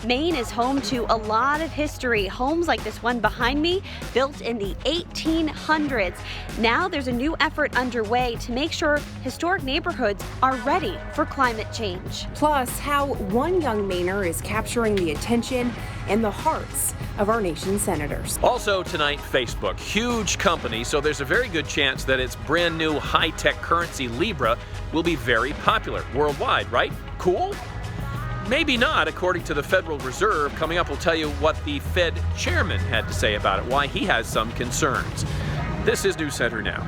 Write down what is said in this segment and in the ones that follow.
Maine is home to a lot of history. Homes like this one behind me, built in the 1800s. Now there's a new effort underway to make sure historic neighborhoods are ready for climate change. Plus, how one young Mainer is capturing the attention and the hearts of our nation's senators. Also tonight, Facebook, huge company, so there's a very good chance that its brand new high-tech currency Libra will be very popular worldwide, right? Cool? Maybe not, according to the Federal Reserve. Coming up, we'll tell you what the Fed chairman had to say about it, why he has some concerns. This is News Center Now.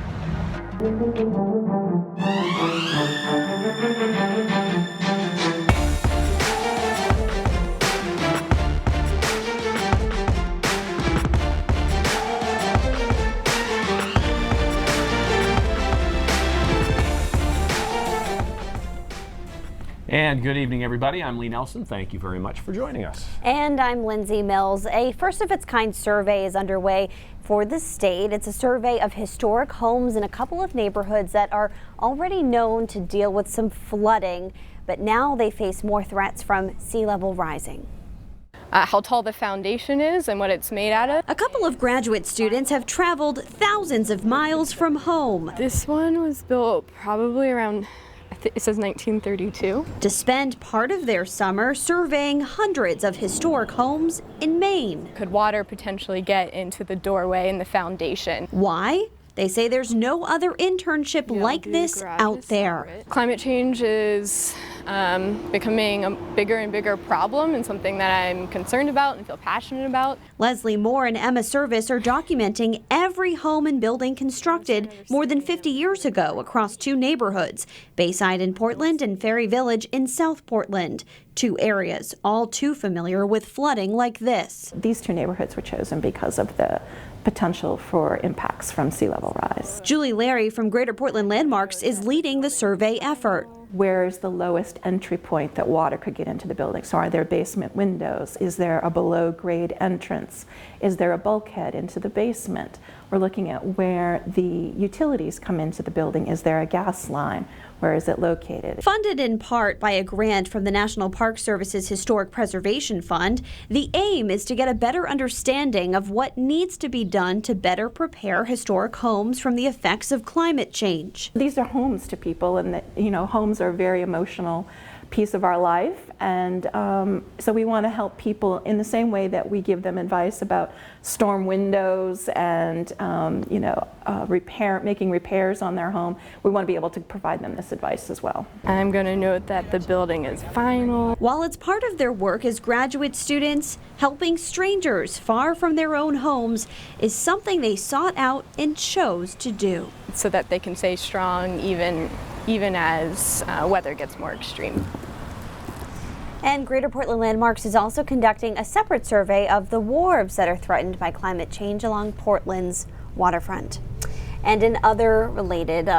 And good evening, everybody. I'm Lee Nelson. Thank you very much for joining us. And I'm Lindsay Mills. A first-of-its-kind survey is underway for the state. It's a survey of historic homes in a couple of neighborhoods that are already known to deal with some flooding, but now they face more threats from sea level rising. How tall the foundation is and what it's made out of. A couple of graduate students have traveled thousands of miles from home. This one was built probably around, it says 1932. To spend part of their summer surveying hundreds of historic homes in Maine. Could water potentially get into the doorway and the foundation? Why? They say there's no other internship like this out there. Climate change is becoming a bigger and bigger problem and something that I'm concerned about and feel passionate about. Leslie Moore and Emma Service are documenting every home and building constructed more than 50 years ago across two neighborhoods, Bayside in Portland and Ferry Village in South Portland. Two areas all too familiar with flooding like this. These two neighborhoods were chosen because of the potential for impacts from sea level rise. Julie Larry from Greater Portland Landmarks is leading the survey effort. Where is the lowest entry point that water could get into the building? So are there basement windows? Is there a below grade entrance? Is there a bulkhead into the basement? We're looking at where the utilities come into the building. Is there a gas line? Where is it located? Funded in part by a grant from the National Park Service's Historic Preservation Fund, the aim is to get a better understanding of what needs to be done to better prepare historic homes from the effects of climate change. These are homes to people, and homes are a very emotional piece of our life, and so we want to help people in the same way that we give them advice about storm windows and making repairs on their home. We want to be able to provide them this advice as well. I'm going to note that the building is final. While it's part of their work as graduate students, helping strangers far from their own homes is something they sought out and chose to do. So that they can stay strong even as weather gets more extreme. And Greater Portland Landmarks is also conducting a separate survey of the wharves that are threatened by climate change along Portland's waterfront. And in other related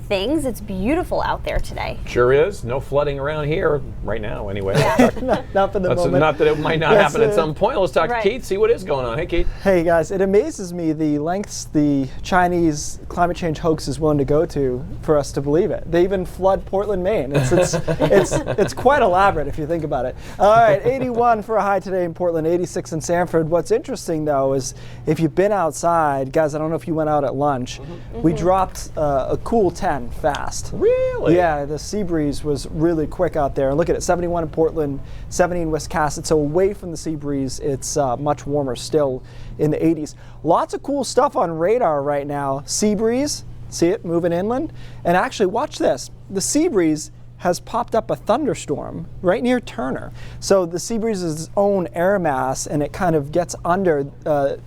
things, it's beautiful out there today. Sure is. No flooding around here right now, anyway. Yeah. not for the moment. Not that it might not happen at some point. Let's talk to Keith, see what is going on. Hey, Keith. Hey, guys. It amazes me the lengths the Chinese climate change hoax is willing to go to for us to believe it. They even flood Portland, Maine. It's quite elaborate if you think about it. All right, 81 for a high today in Portland, 86 in Sanford. What's interesting, though, is if you've been outside, guys, I don't know if you went out at lunch, we dropped a cool 10 fast. Really? Yeah, the sea breeze was really quick out there. And look at it, 71 in Portland, 70 in Wiscasset. So away from the sea breeze, it's much warmer still in the 80s. Lots of cool stuff on radar right now. Sea breeze, see it moving inland. And actually, watch this. The sea breeze has popped up a thunderstorm right near Turner. So the sea breeze is its own air mass, and it kind of gets under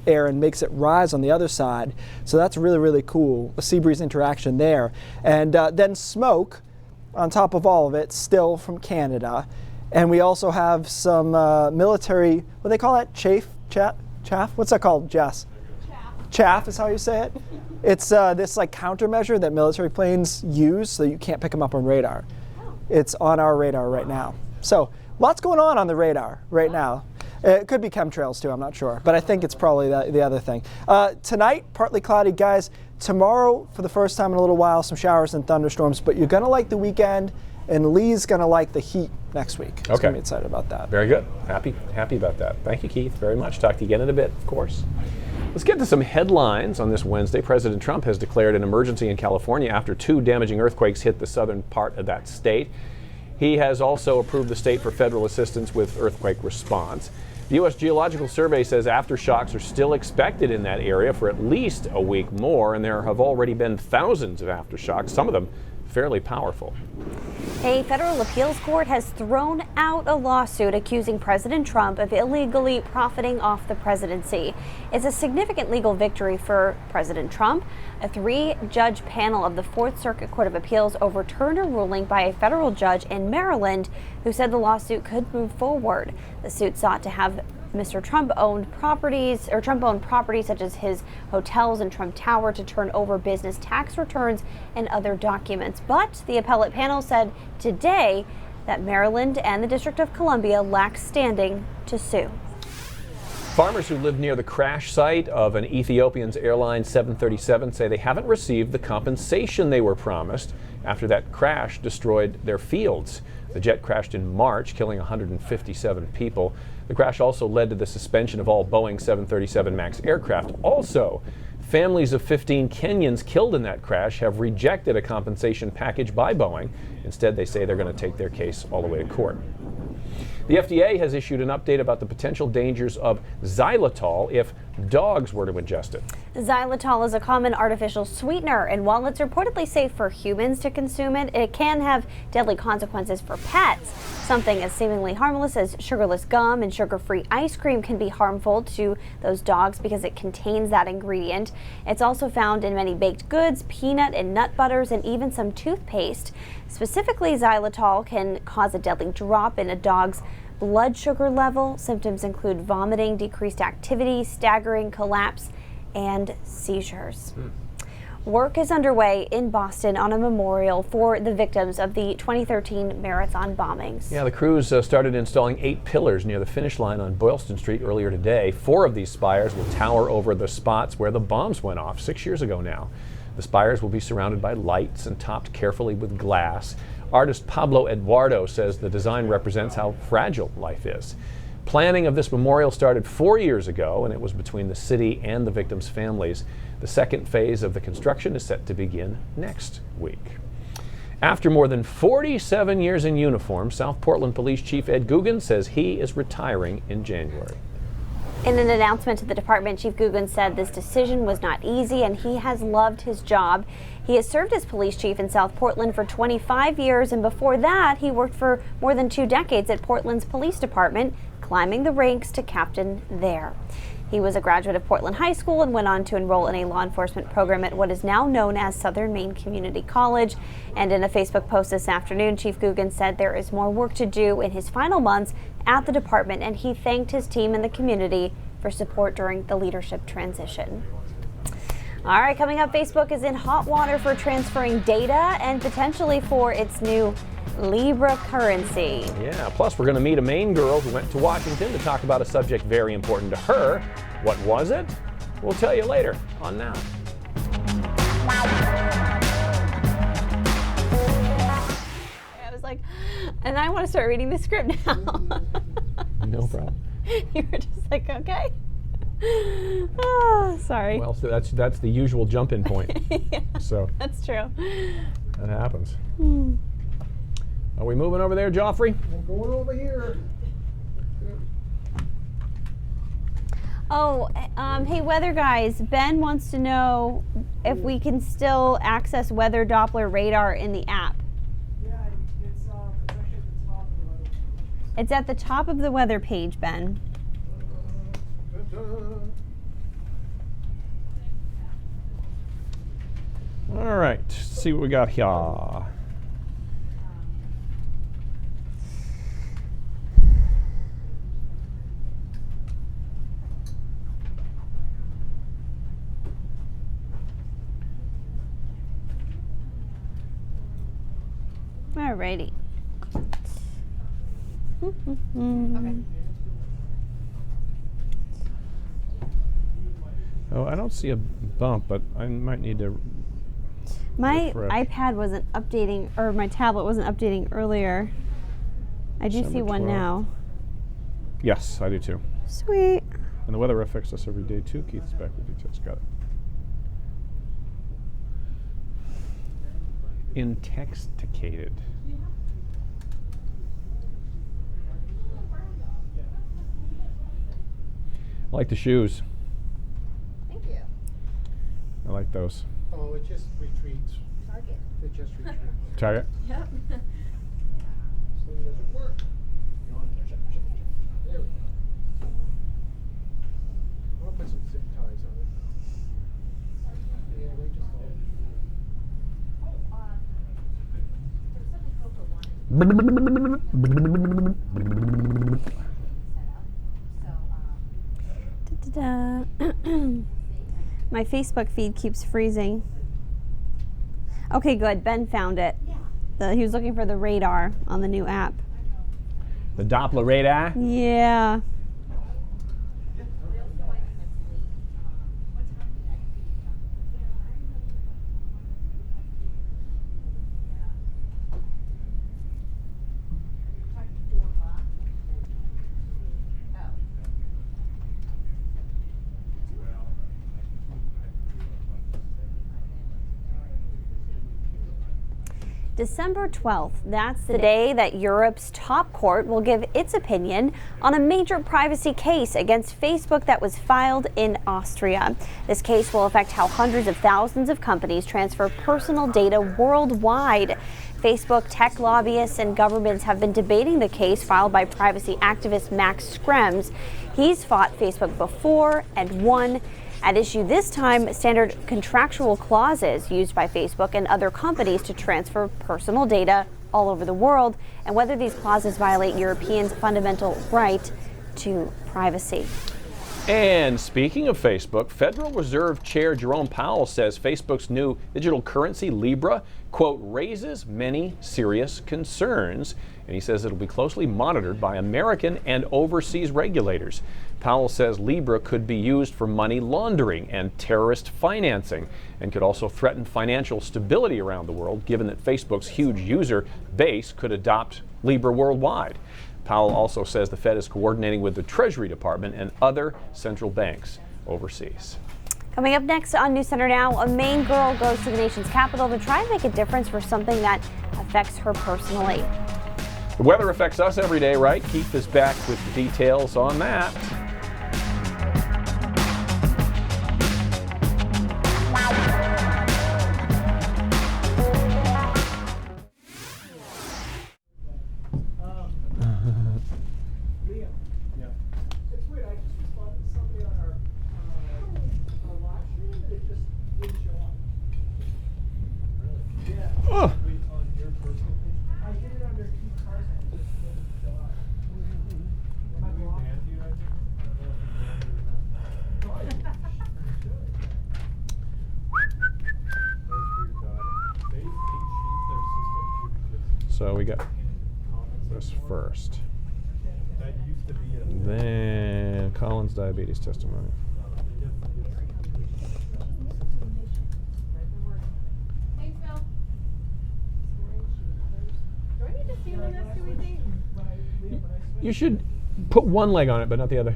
air and makes it rise on the other side. So that's really, really cool, a sea breeze interaction there. And then smoke on top of all of it, still from Canada. And we also have some military, what do they call it? Chaff? What's that called, Jess? Chaff is how you say it. It's this like countermeasure that military planes use so you can't pick them up on radar. It's on our radar right now. So lots going on the radar right now. It could be chemtrails too, I'm not sure. But I think it's probably the other thing. Tonight, partly cloudy, guys. Tomorrow, for the first time in a little while, some showers and thunderstorms. But you're going to like the weekend And Lee's going to like the heat next week. He's going to be excited about that. Very good. Happy about that. Thank you, Keith, very much. Talk to you again in a bit, of course. Let's get to some headlines on this Wednesday. President Trump has declared an emergency in California after 2 damaging earthquakes hit the southern part of that state. He has also approved the state for federal assistance with earthquake response. The U.S. Geological Survey says aftershocks are still expected in that area for at least a week more, and there have already been thousands of aftershocks, some of them fairly powerful. A federal appeals court has thrown out a lawsuit accusing President Trump of illegally profiting off the presidency. It's a significant legal victory for President Trump. A 3-judge panel of the Fourth Circuit Court of Appeals overturned a ruling by a federal judge in Maryland who said the lawsuit could move forward. The suit sought to have Mr. Trump-owned properties such as his hotels and Trump Tower to turn over business tax returns and other documents. But the appellate panel said today that Maryland and the District of Columbia lack standing to sue. Farmers who live near the crash site of an Ethiopian Airlines 737 say they haven't received the compensation they were promised after that crash destroyed their fields. The jet crashed in March, killing 157 people. The crash also led to the suspension of all Boeing 737 MAX aircraft. Also, families of 15 Kenyans killed in that crash have rejected a compensation package by Boeing. Instead, they say they're going to take their case all the way to court. The FDA has issued an update about the potential dangers of xylitol if dogs were to ingest it. Xylitol is a common artificial sweetener, and while it's reportedly safe for humans to consume it, it can have deadly consequences for pets. Something as seemingly harmless as sugarless gum and sugar-free ice cream can be harmful to those dogs because it contains that ingredient. It's also found in many baked goods, peanut and nut butters, and even some toothpaste. Specifically, xylitol can cause a deadly drop in a dog's blood sugar level. Symptoms include vomiting, decreased activity, staggering, collapse, and seizures. Work is underway in Boston on a memorial for the victims of the 2013 marathon bombings. Yeah, the crews started installing 8 pillars near the finish line on Boylston Street earlier today. 4 of these spires will tower over the spots where the bombs went off 6 years ago now. The spires will be surrounded by lights and topped carefully with glass. Artist Pablo Eduardo says the design represents how fragile life is. Planning of this memorial started 4 years ago, and it was between the city and the victims' families. The second phase of the construction is set to begin next week. After more than 47 years in uniform, South Portland Police Chief Ed Guggen says he is retiring in January. In an announcement to the department, Chief Guggen said this decision was not easy and he has loved his job. He has served as police chief in South Portland for 25 years, and before that, he worked for more than 2 decades at Portland's police department, climbing the ranks to captain there. He was a graduate of Portland High School and went on to enroll in a law enforcement program at what is now known as Southern Maine Community College. And in a Facebook post this afternoon, Chief Guggen said there is more work to do in his final months at the department, and he thanked his team and the community for support during the leadership transition. All right, coming up, Facebook is in hot water for transferring data and potentially for its new Libra currency. Yeah, plus we're going to meet a Maine girl who went to Washington to talk about a subject very important to her. What was it? We'll tell you later on Now. I was like, and I want to start reading the script now. No problem. You were just like, okay. Oh, sorry. Well, so that's the usual jump-in point. Yeah, so that's true. that happens. Are we moving over there, Joffrey? We're going over here. Oh, hey, weather guys. Ben wants to know if we can still access weather Doppler radar in the app. Yeah, it's actually at the top of the weather. It's at the top of the weather page, Ben. All right, let's see what we got here. Alrighty. Okay. Oh, I don't see a bump, but I might need to. My refresh. iPad wasn't updating, or my tablet wasn't updating earlier. I do see December one 12th. now. Yes, I do too. Sweet. And the weather affects us every day too. Keith's back with details. Got it. Intoxicated. I like the shoes. Thank you. I like those. Oh, it just retreats. Target. It just retreats. Target. Yep. This thing doesn't work. There we go. I'll put some zip ties on it. Yeah, they just go. Da-da-da. My Facebook feed keeps freezing. Okay, good. Ben found it. He was looking for the radar on the new app. The Doppler radar. Yeah. December 12th, that's the day that Europe's top court will give its opinion on a major privacy case against Facebook that was filed in Austria. This case will affect how hundreds of thousands of companies transfer personal data worldwide. Facebook tech lobbyists and governments have been debating the case filed by privacy activist Max Schrems. He's fought Facebook before and won. At issue this time, standard contractual clauses used by Facebook and other companies to transfer personal data all over the world, and whether these clauses violate Europeans' fundamental right to privacy. And speaking of Facebook, Federal Reserve Chair Jerome Powell says Facebook's new digital currency, Libra, quote, raises many serious concerns. And he says it'll be closely monitored by American and overseas regulators. Powell says Libra could be used for money laundering and terrorist financing, and could also threaten financial stability around the world, given that Facebook's huge user base could adopt Libra worldwide. Powell also says the Fed is coordinating with the Treasury Department and other central banks overseas. Coming up next on News Center Now, a Maine girl goes to the nation's capital to try and make a difference for something that affects her personally. The weather affects us every day, right? Keith is back with the details on that. It's weird. I just responded to somebody on our live stream and it just didn't show up. Really? Yeah. Oh. On your personal page? I did it under Keith Carson. It just didn't show up. Am I wrong? I don't know if you banned you or not. So we got this first. Then Colin's diabetes testimony. Thanks, Bill. Do I need to stand on this? Do we think? You should put one leg on it, but not the other.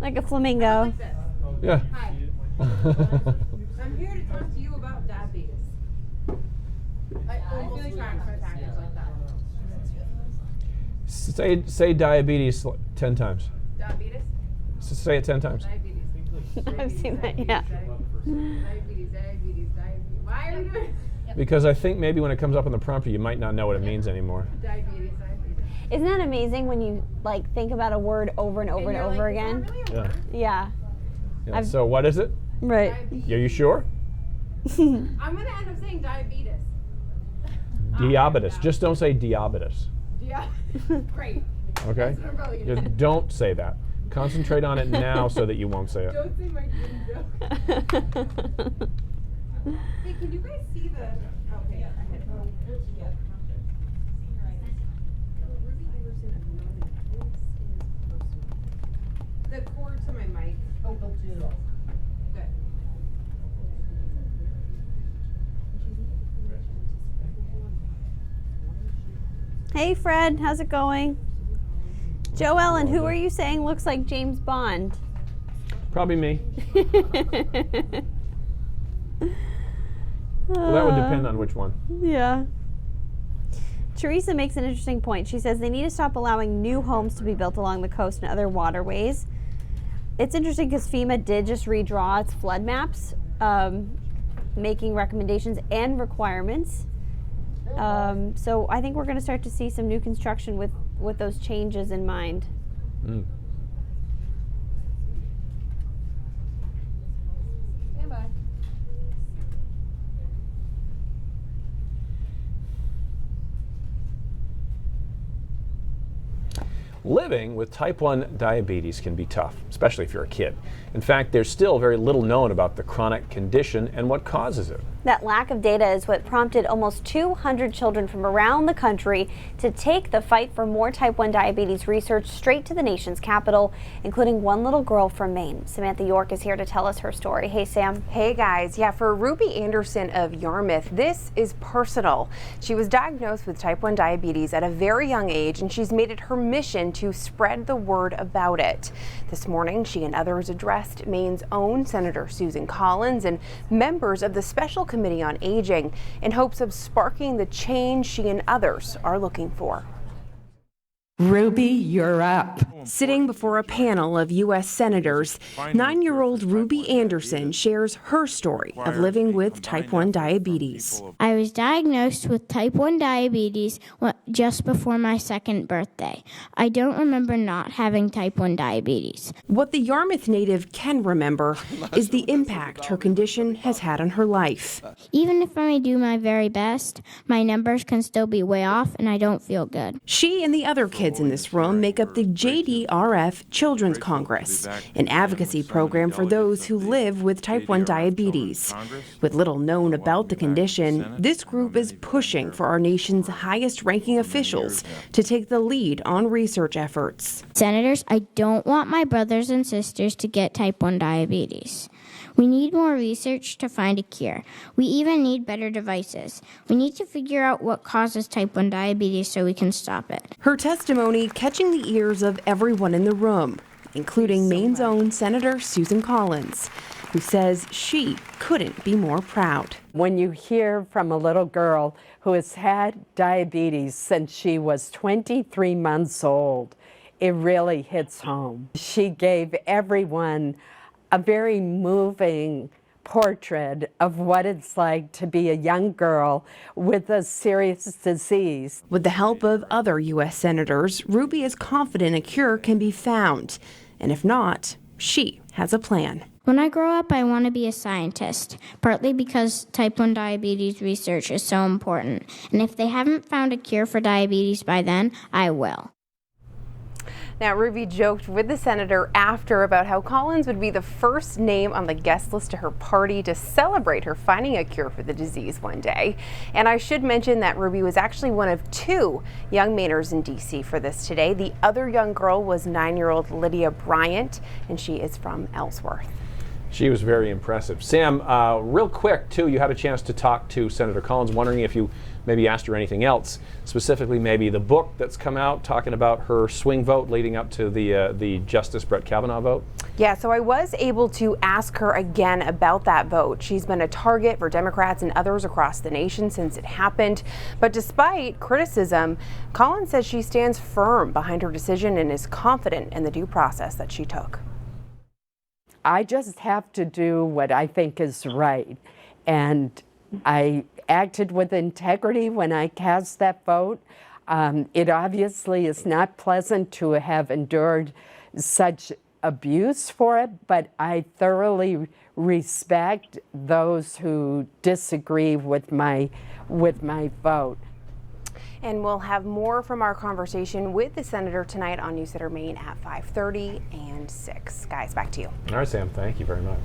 Like a flamingo. Like this. Yeah. Hi. I'm here to talk to you about diabetes. I feel like trying to package like that. Say diabetes 10 times. Diabetes? Say it 10 times. Diabetes. I've seen that, yeah. Diabetes. Why are we doing Because I think maybe when it comes up on the prompter, you might not know what it means anymore. diabetes? Isn't that amazing when you like think about a word over and over and you're over like, again? Is that really a Yeah. word? Yeah. Yeah. So what is it? Right. Diabetes. Are you sure? I'm gonna end up saying diabetes. Diabetes. Just don't say diabetes. Yeah. Great. Okay? That's what I'm probably gonna Just don't say that. Concentrate on it now so that you won't say it. Don't say my good joke. Hey, can you guys see the? Okay. Yeah. The cord to my mic. Oh, don't do it all. Good. Hey Fred, how's it going? Joe Ellen, who are you saying looks like James Bond? Probably me. Well, that would depend on which one. Yeah. Teresa makes an interesting point. She says they need to stop allowing new homes to be built along the coast and other waterways. It's interesting because FEMA did just redraw its flood maps, making recommendations and requirements. So I think we're going to start to see some new construction with those changes in mind. Mm. Living with type 1 diabetes can be tough, especially if you're a kid. In fact, there's still very little known about the chronic condition and what causes it. That lack of data is what prompted almost 200 children from around the country to take the fight for more type 1 diabetes research straight to the nation's capital, including one little girl from Maine. Samantha York is here to tell us her story. Hey, Sam. Hey guys, yeah, for Ruby Anderson of Yarmouth, this is personal. She was diagnosed with type 1 diabetes at a very young age, and she's made it her mission to spread the word about it. This morning, she and others addressed Maine's own Senator Susan Collins and members of the Special Committee on Aging in hopes of sparking the change she and others are looking for. Ruby, you're up. Sitting before a panel of U.S. senators, 9-year-old Ruby Anderson shares her story of living with type 1 diabetes. I was diagnosed with type 1 diabetes just before my 2nd birthday. I don't remember not having type 1 diabetes. What the Yarmouth native can remember is the impact her condition has had on her life. Even if I do my very best, my numbers can still be way off and I don't feel good. She and the other kids in this room make up the JDRF Children's Congress, an advocacy program for those who live with type 1 diabetes. With little known about the condition, this group is pushing for our nation's highest-ranking officials to take the lead on research efforts. Senators, I don't want my brothers and sisters to get type 1 diabetes. We need more research to find a cure. We even need better devices. We need to figure out what causes type 1 diabetes so we can stop it. Her testimony catching the ears of everyone in the room, including Maine's own Senator Susan Collins, who says she couldn't be more proud. When you hear from a little girl who has had diabetes since she was 23 months old, it really hits home. She gave everyone a very moving portrait of what it's like to be a young girl with a serious disease. With the help of other U.S. senators, Ruby is confident a cure can be found. And if not, she has a plan. When I grow up, I want to be a scientist, partly because type 1 diabetes research is so important. And if they haven't found a cure for diabetes by then, I will. Now, Ruby joked with the senator after about how Collins would be the first name on the guest list to her party to celebrate her finding a cure for the disease one day. And I should mention that Ruby was actually one of 2 young Mainers in D.C. for this today. The other young girl was 9-year-old Lydia Bryant, and she is from Ellsworth. She was very impressive. Sam, real quick, too, you had a chance to talk to Senator Collins, wondering if you maybe asked her anything else, specifically maybe the book that's come out talking about her swing vote leading up to the Justice Brett Kavanaugh vote. Yeah, so I was able to ask her again about that vote. She's been a target for Democrats and others across the nation since it happened. But despite criticism, Collins says she stands firm behind her decision and is confident in the due process that she took. I just have to do what I think is right. And I acted with integrity when I cast that vote. It obviously is not pleasant to have endured such abuse for it, but I thoroughly respect those who disagree with my vote. And we'll have more from our conversation with the senator tonight on Newsletter Maine at 5:30 and 6. Guys, back to you. All right, Sam, thank you very much.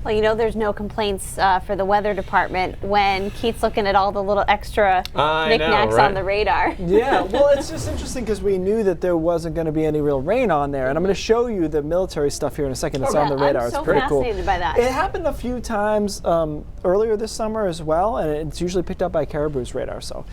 Well, you know there's no complaints for the weather department when Keith's looking at all the little extra knickknacks on the radar. Yeah, well, it's just interesting because we knew that there wasn't going to be any real rain on there. And I'm going to show you the military stuff here in a second that's on the radar. I'm so it's pretty fascinated by that. It happened a few times earlier this summer as well, and it's usually picked up by Caribou's radar. So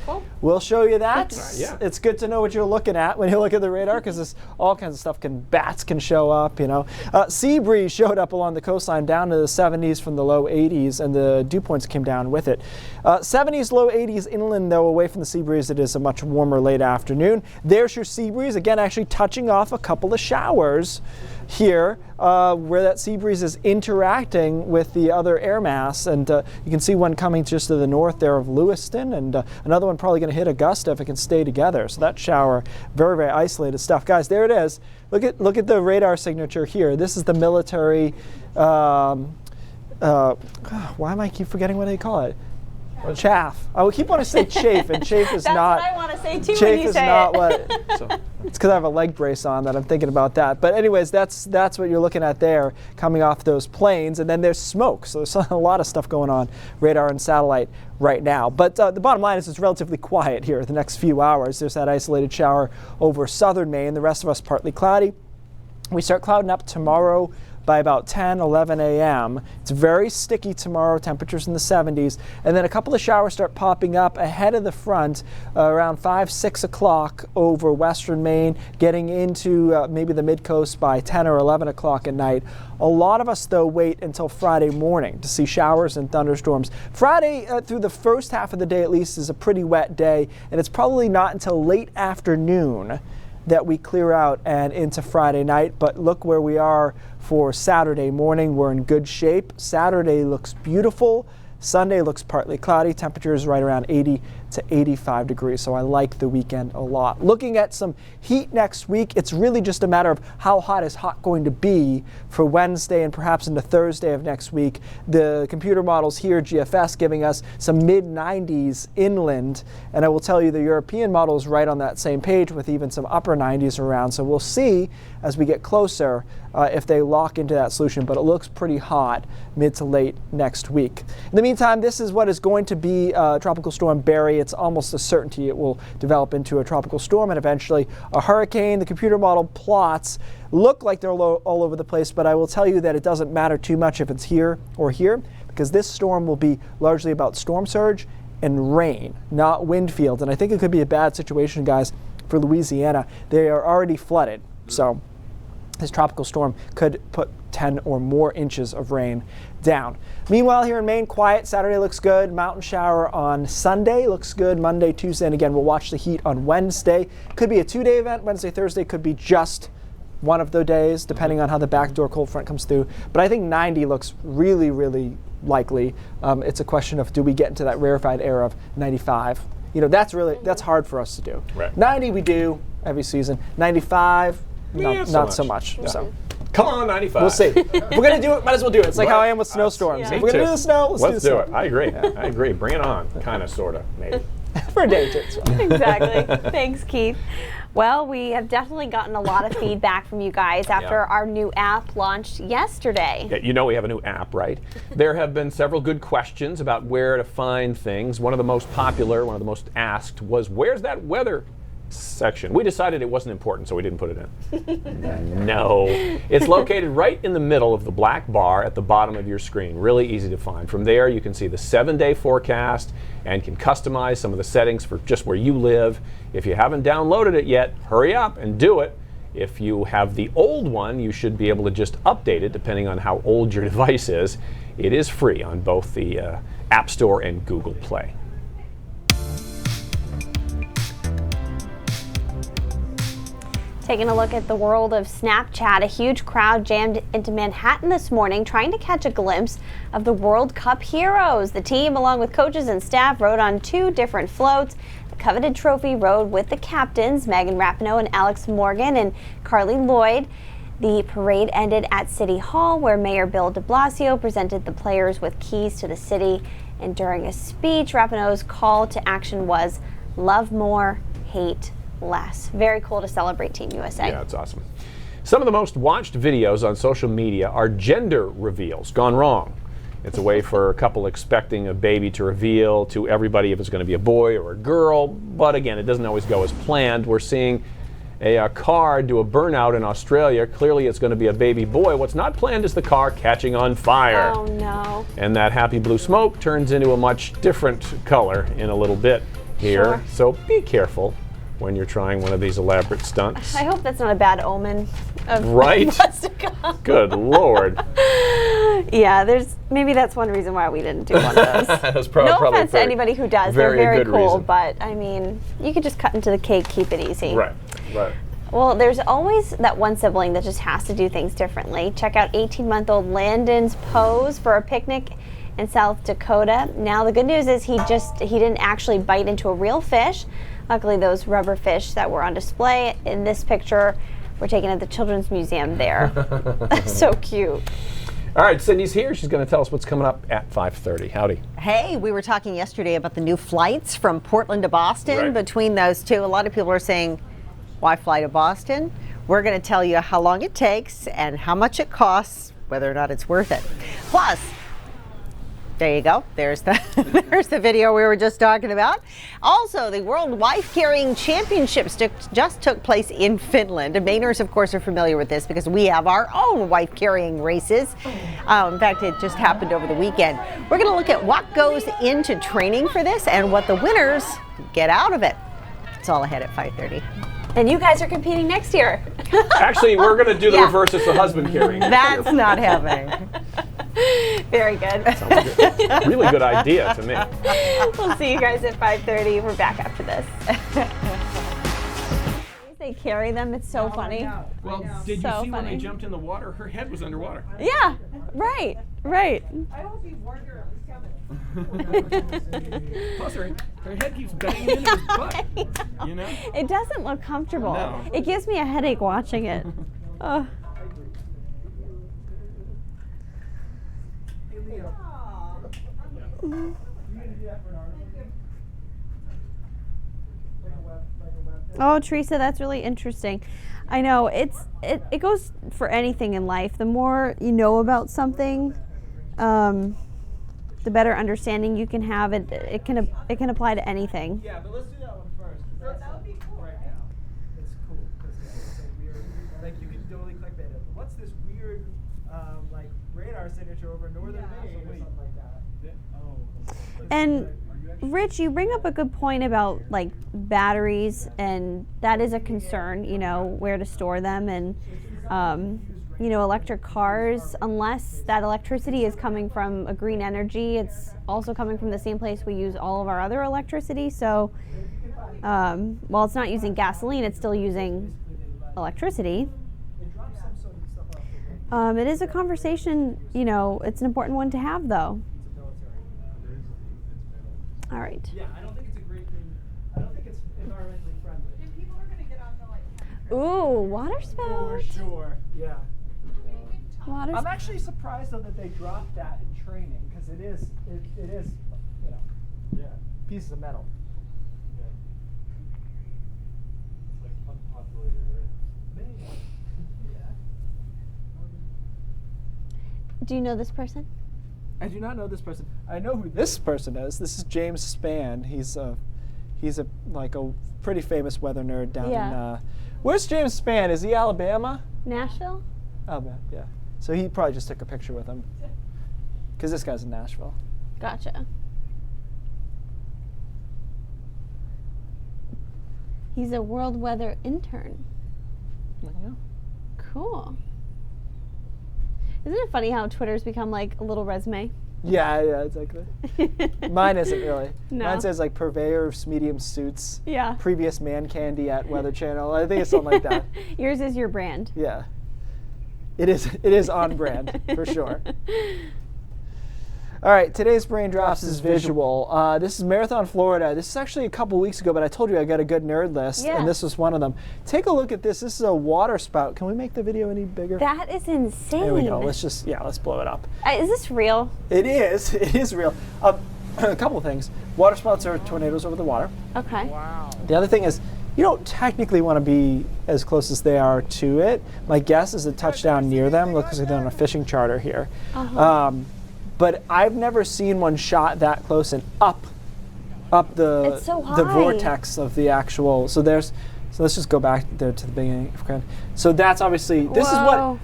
we'll show you that. that, Yeah. it's good to know what you're looking at when you look at the radar, because all kinds of stuff bats can show up, you know. Sea breeze showed up along the coastline down to the 70s from the low 80s, and the dew points came down with it. 70s, low 80s inland, though, away from the sea breeze, it is a much warmer late afternoon. There's your sea breeze, again, actually touching off a couple of showers here where that sea breeze is interacting with the other air mass, and you can see one coming just to the north there of Lewiston, and another one probably going to hit Augusta if it can stay together. So that shower, very, very isolated stuff. Guys, there it is. Look at the radar signature here. This is the military, why am I keep forgetting what they call it? Chaff. I would keep wanting to say chafe, and chafe is That's not. what I want to say too Chafe when you is say not it. what. So, it's because I have a leg brace on that I'm thinking about that. But anyways, that's what you're looking at there, coming off those planes, and then there's smoke. So there's a lot of stuff going on, radar and satellite right now. But the bottom line is it's relatively quiet here the next few hours. There's that isolated shower over southern Maine. The rest of us partly cloudy. We start clouding up tomorrow by about 10, 11 a.m. It's very sticky tomorrow, temperatures in the 70s. And then a couple of showers start popping up ahead of the front around 5, 6 o'clock over western Maine, getting into maybe the mid-coast by 10 or 11 o'clock at night. A lot of us, though, wait until Friday morning to see showers and thunderstorms. Friday, through the first half of the day at least, is a pretty wet day, and it's probably not until late afternoon that we clear out and into Friday night. But look where we are for Saturday morning. We're in good shape. Saturday looks beautiful. Sunday looks partly cloudy. Temperatures right around 80 to 85 degrees. So I like the weekend a lot. Looking at some heat next week, it's really just a matter of how hot is hot going to be for Wednesday and perhaps into Thursday of next week. The computer models here, GFS, giving us some mid-90s inland. And I will tell you the European model is right on that same page with even some upper 90s around. So we'll see as we get closer if they lock into that solution. But it looks pretty hot mid to late next week. In the meantime, this is what is going to be Tropical Storm Barry. It's almost a certainty it will develop into a tropical storm and eventually a hurricane. The computer model plots look like they're all over the place, but I will tell you that it doesn't matter too much if it's here or here, because this storm will be largely about storm surge and rain, not wind fields. And I think it could be a bad situation, guys, for Louisiana. They are already flooded, so this tropical storm could put 10 or more inches of rain down. Meanwhile, here in Maine, quiet. Saturday looks good. Mountain shower on Sunday looks good. Monday, Tuesday, and again, we'll watch the heat on Wednesday. Could be a 2-day event. Wednesday, Thursday could be just one of the days, depending on how the backdoor cold front comes through. But I think 90 looks really, really likely. It's a question of, do we get into that rarefied era of 95? You know, that's hard for us to do. Right. 90 we do every season. 95, not so much. Yeah. So. Come on, 95. We'll see. If we're going to do it, might as well do it. It's like how I am with snowstorms. Yeah. If we're going to do the snow, let's do it. I agree. I agree. Bring it on. Kind of, sort of, maybe. For a day or two. It's fine. Exactly. Thanks, Keith. Well, we have definitely gotten a lot of feedback from you guys after our new app launched yesterday. Yeah, you know we have a new app, right? There have been several good questions about where to find things. One of the most popular, one of the most asked was, where's that weather section? We decided it wasn't important, so we didn't put it in. No. It's located right in the middle of the black bar at the bottom of your screen. Really easy to find. From there, you can see the 7-day forecast and can customize some of the settings for just where you live. If you haven't downloaded it yet, hurry up and do it. If you have the old one, you should be able to just update it depending on how old your device is. It is free on both the App Store and Google Play. Taking a look at the world of Snapchat, a huge crowd jammed into Manhattan this morning trying to catch a glimpse of the World Cup heroes. The team, along with coaches and staff, rode on 2 different floats. The coveted trophy rode with the captains, Megan Rapinoe and Alex Morgan and Carly Lloyd. The parade ended at City Hall, where Mayor Bill de Blasio presented the players with keys to the city. And during a speech, Rapinoe's call to action was love more, hate less. Very cool to celebrate Team USA. Yeah, it's awesome. Some of the most watched videos on social media are gender reveals gone wrong. It's a way for a couple expecting a baby to reveal to everybody if it's going to be a boy or a girl, but again, it doesn't always go as planned. We're seeing a car do a burnout in Australia. Clearly it's going to be a baby boy. What's not planned is the car catching on fire. Oh no. And that happy blue smoke turns into a much different color in a little bit. here. Sure. So be careful when you're trying one of these elaborate stunts. I hope that's not a bad omen of Right? what's to come. Good Lord. Yeah, maybe that's one reason why we didn't do one of those. That's No probably offense to anybody who does. They're very good cool, reason. but I mean, you could just cut into the cake, keep it easy. Right, right. Well, there's always that one sibling that just has to do things differently. Check out 18-month-old Landon's pose for a picnic in South Dakota. Now, the good news is he didn't actually bite into a real fish. Luckily, those rubber fish that were on display in this picture were taken at the Children's Museum there. So cute. All right, Sydney's here. She's going to tell us what's coming up at 5:30. Howdy. Hey, we were talking yesterday about the new flights from Portland to Boston. Right. Between those two, a lot of people are saying, why fly to Boston? We're going to tell you how long it takes and how much it costs, whether or not it's worth it. Plus, there you go. There's the there's the video we were just talking about. Also, the World Wife Carrying Championships just took place in Finland. And Mainers, of course, are familiar with this because we have our own wife carrying races. In fact, it just happened over the weekend. We're going to look at what goes into training for this and what the winners get out of it. It's all ahead at 5:30. And you guys are competing next year. Actually, we're going to do the Yeah. reverse. It's the husband carrying. That's not happening. Very good. Sounds good. Really good idea to me. We'll see you guys at 5:30. We're back after this. They carry them. It's so funny. Well, did you So see when funny. they jumped in the water? Her head was underwater. Yeah, right. I hope he warned her it was coming. Plus, her head keeps banging into his butt. You know? It doesn't look comfortable. No. It gives me a headache watching it. Ugh. Oh, Teresa, that's really interesting. I know it goes for anything in life. The more you know about something, the better understanding you can have. It can apply to anything. Yeah, but let's do that one first. That would be cool. Right now, it's cool because it's like weird. Like you can totally clickbait it. What's this weird, like radar signature over northern Maine or something like that? And Rich, you bring up a good point about like batteries, and that is a concern, you know, where to store them. And you know, electric cars, unless that electricity is coming from a green energy, it's also coming from the same place we use all of our other electricity. So while it's not using gasoline, it's still using electricity. It is a conversation, you know, it's an important one to have though. All right. Yeah, I don't think it's a great thing. I don't think it's environmentally friendly. If people are going to get on the like Ooh, water spout. For sure. Yeah. Water I'm spout. actually surprised though that they dropped that in training because it is, you know, pieces of metal. It's like unpopulated area. Do you know this person? I do not know this person. I know who this person is. This is James Spann. He's a like a pretty famous weather nerd down in. Where's James Spann? Is he Alabama? Nashville? Alabama, yeah. So he probably just took a picture with him because this guy's in Nashville. Gotcha. He's a world weather intern. Yeah. Cool. Isn't it funny how Twitter's become like a little resume? Yeah, exactly. Mine isn't really. No. Mine says like purveyor of medium suits. Yeah. Previous man candy at Weather Channel. I think it's something like that. Yours is your brand. Yeah. It is on brand for sure. All right, today's Brain Drops is visual. This is Marathon, Florida. This is actually a couple weeks ago, but I told you I got a good nerd list, Yeah. and this was one of them. Take a look at this. This is a water spout. Can we make the video any bigger? That is insane. There we go. Let's blow it up. Is this real? It is. It is real. A couple of things. Water spouts are tornadoes over the water. Okay. Wow. The other thing is, you don't technically want to be as close as they are to it. My guess is a touchdown near them. Looks like they're on a fishing charter here. But I've never seen one shot that close and up the It's so the high. vortex of the actual. So let's just go back there to the beginning. So that's obviously this is what. Whoa.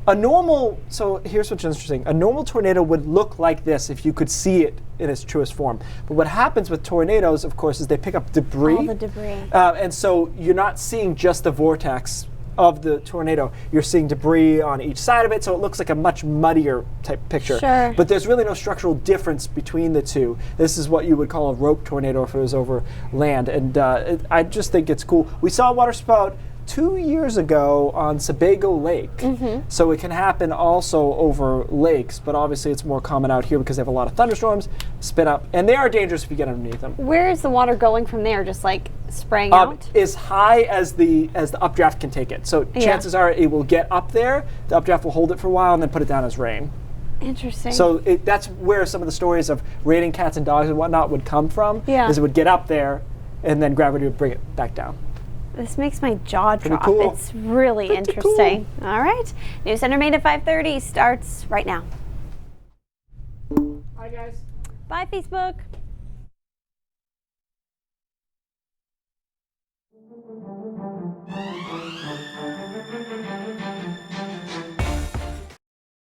A normal, so here's what's interesting. A normal tornado would look like this if you could see it in its truest form. But what happens with tornadoes, of course, is they pick up debris. All the debris. And so you're not seeing just the vortex of the tornado. You're seeing debris on each side of it, so it looks like a much muddier type picture. Sure. But there's really no structural difference between the two. This is what you would call a rope tornado if it was over land. And I just think it's cool. We saw a water spout 2 years ago on Sebago Lake. So it can happen also over lakes, but obviously it's more common out here because they have a lot of thunderstorms, spin up, and they are dangerous if you get underneath them. Where is the water going from there? Just like spraying out? As high as the updraft can take it. So chances are it will get up there, the updraft will hold it for a while and then put it down as rain. Interesting. So that's where some of the stories of raining cats and dogs and whatnot would come from, is it would get up there and then gravity would bring it back down. This makes my jaw drop. Cool. It's really interesting. Cool. All right. News Center Maine at 5:30 starts right now. Hi, guys. Bye, Facebook.